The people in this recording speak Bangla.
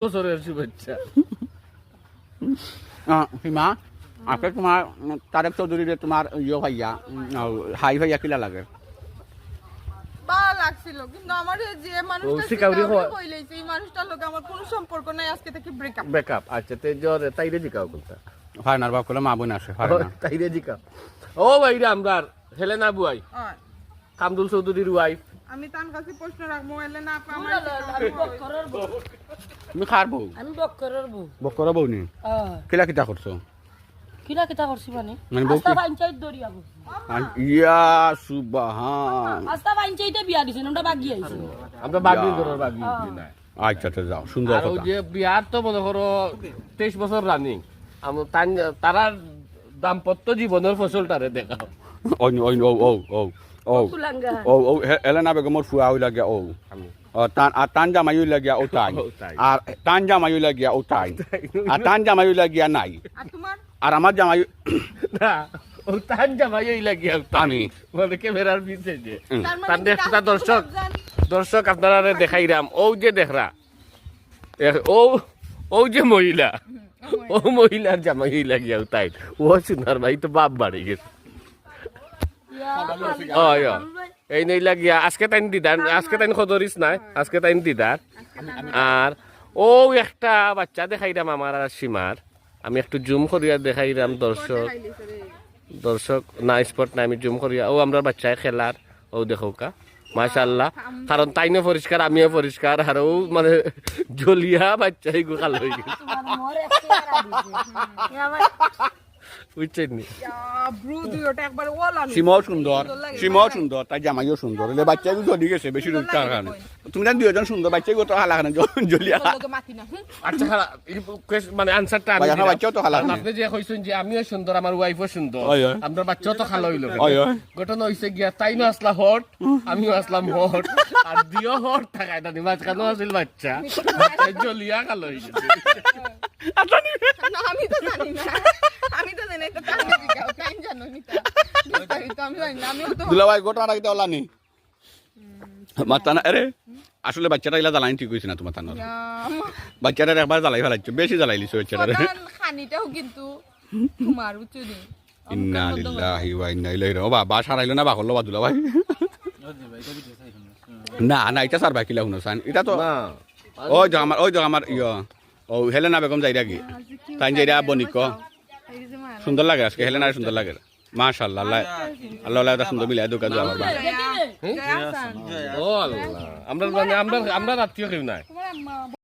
বছরের শুভেচ্ছা। সীমা আজকে তোমার তারেক চৌধুরীরে তোমার ভাইয়া হাই ভাইয়া কিলা লাগে? ভালো লাগছিল, কিন্তু আমার যে মানুষটা শিকাউরি কইলেছে এই মানুষটার লগে আমার কোনো সম্পর্ক নাই, আজকে থেকে ব্রেকআপ। ব্যাকআপ। আচ্ছা তে জ্বর তাইরে জিকাও কোনটা? ফাইনার বাপ কলে মা বোন আসে তাইরে জিকাও। ও ভাইরা আমরার হেলেনা বুয়াই কামদুল চৌধুরীর ওয়াইফ। আমি তার কাছে প্রশ্ন রাখবো, এলে না আপা আমার তুমি খার বউ? আমি বক্করের বউ। বকর বউ নি কিলা কিতা করছো? কিলা কিতা করছি মানে মানে বউ আস্তা কি? পঞ্চায়েত দরিয়া করছি। ইয়া সুবহান। আস্তা পঞ্চায়েতে বিয়া দিছেন, ওটা বাগি আইছে। আমরা বাগি ঘরের বাগি না। আচ্ছা আচ্ছা যাও, সুন্দর আর ওই কথা। যে বিয়ার তো মনে করো 23 বছর রানিং। তারা দাম্পত্য জীবনের ফসলটারে দেখাও। ওই ওই ও ও ও ও তুলাঙ্গা ও এলেনা বেগমর ফুয়া হইলা গিয়া ও আর তান জামাই হইলা গিয়া ও তাই, ও তাই। আর তান জামাই হইলা গিয়া ও তাই, আর তান জামাই হইলা গিয়া নাই, আর তোমার আর আমার জামাই না ও তান জামাই এই লাগিয়া আমি মানে ক্যামেরার পিছে যে তার তার মানে একটা দর্শক আপনারা দেখাইরাম। ও যে দেখরা ও ও যে মহিলা, ও মহিলার জামাই এই লাগিয়া তাই ও সুনার ভাই তো বাপ বাড়ি গেছে। এই নেই লাগিয়া আজকে তাইন দিদার, আজকে তাইন খদরিস নাই, আজকে তাইন দিদার। আর ও একটা বাচ্চা দেখাইরাম আমার আর সীমার, আমি একটু জুম করিয়া দেখাইরাম দর্শক না স্পট না, আমি জুম করিয়া ও আমরা বাচ্চায় খেলার ও দেখো কা মাশাআল্লাহ। কারণ তাইনও পরিষ্কার আমিও পরিষ্কার, আর ও মানে জলিয়া বাচ্চা এগুলো খাল হয়ে গেছে, বুঝছেন নি? সীমাও সুন্দর, সীমাও সুন্দর, তাই জামাইও সুন্দর, এলে বাচ্চাগুলো জ্বলি গেছে বেশি রোজটার কারণে। তুমি জান দুজন সুন্দর, বাচ্চাগুলো তো হালা খানে জ্বলিয়া আচ্ছা খারাপ মানে আনসারটা আমি বাচ্চা বাচ্চাও তো হালা খানে। আপনি যে কইছেন যে আমিও সুন্দর আমার ওয়াইফও সুন্দর, ওই ওই। আমরা বাচ্চাও তো খালো হইলো। ওই ওই। ঘটনা হইছে গিয়া তাইনো আসলা হট, আমিও আসলাম হট, আর দিও হট থাকায় না মাঝখানেও আছিল বাচ্চা, জলিয়া খালো হয়ে গেছে। আমি তো জানি না, আমি তো জানি এটা তার জিগাও কেন জানো নিতা বিস্তারিত আমি জানি না। আমিও তো দুলাভাই গোটা রাখতে ওলানি মাতানা। আরে আসলে বাচ্চাটা ইলা জ্বালাই ঠিক হয়েছে না তোমার তানোর, বাচ্চাটা একবার জ্বালাই ফেলাচ্ছ, বেশি জ্বালাইলিছো বাচ্চাটা। খানিটাও কিন্তু তোমার উচ্চদি ইন্না লিল্লাহি ওয়া ইন্না ইলাইহি রাজিউন। বাবা সারাইলো না বাকল বা দুলাভাই? না না এটা সার বাকি লাগুনো সান, এটা তো না ওই যে আমার ও হেলেনা বেগম যাইরা কি তাই যাইরা বনিক সুন্দর লাগে আজকে, হেলেনা সুন্দর লাগে মাশাআল্লাহ। আল্লাহ আল্লাহ এটা সুন্দর মিলাই দোকান যাওয়ার বা ও আল্লাহ, আমরা মানে আমরা আত্মীয় কেউ নাই। তোমার